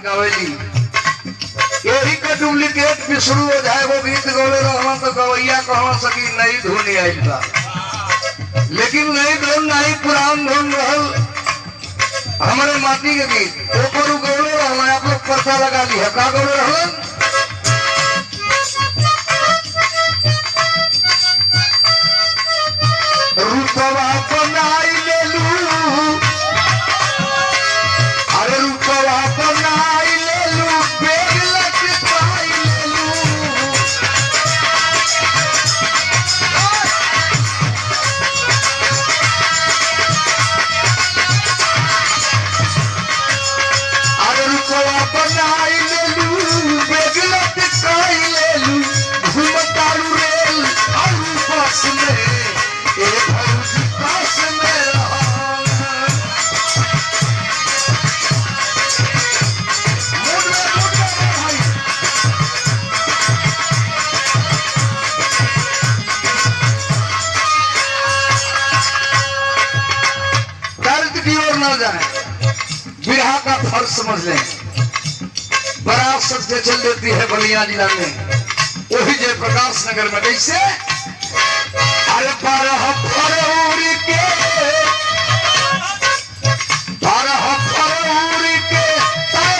गावेली यही का डुप्लीकेट भी शुरू हो जाए वो गीत गौले रहना तो गवैया कह सकी नई धुन आई था लेकिन नई धुन नहीं पुरान धुन रहल हमारे माटी के गीत ऊपर गौले रहना आप लोग पर्चा लगा लिया का गौले रहलन रुतवा बनाई ले लू अरे रुतवा बनाई ले लू बेग लटकाई ले लू अरे रुतवा बनाई ले लू बेग लटकाई ले लू घूमतारू रेल और बस में बिरहा का फर्ज समझ लें बरात सत्य चल देती है बलिया जिला में वही जयप्रकाश नगर में कैसे अरे बारह फरवरी के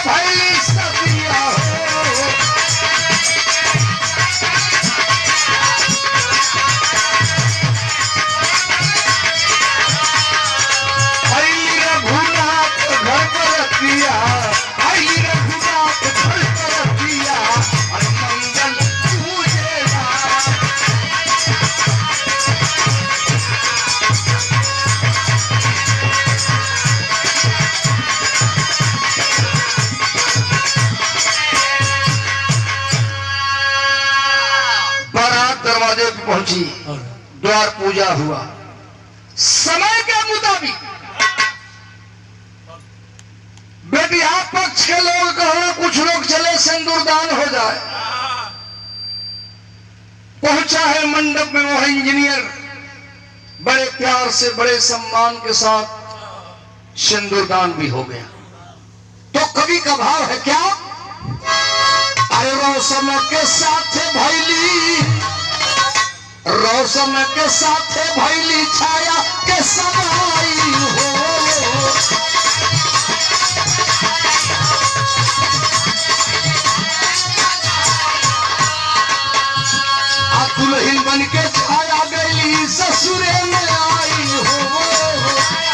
भाई सदिया दरवाजे पे पहुंची द्वार पूजा हुआ समय के मुताबिक बेटिया पक्ष के लोग कहो कुछ लोग चले सिंदूरदान हो जाए पहुंचा है मंडप में वो इंजीनियर बड़े प्यार से बड़े सम्मान के साथ सिंदूरदान भी हो गया तो कवि का भाव है क्या अरे रोशन के साथ भैली रोशन के साथ भैली छाया के समाई हो दुल्हन बन के छाया गई ससुरे में आई हो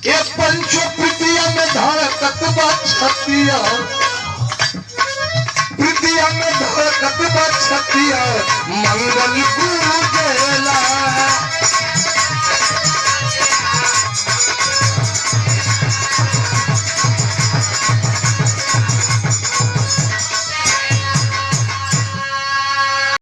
ये पंचो धड़कत छतिया प्रीतिया में धड़कत छतिया मंगल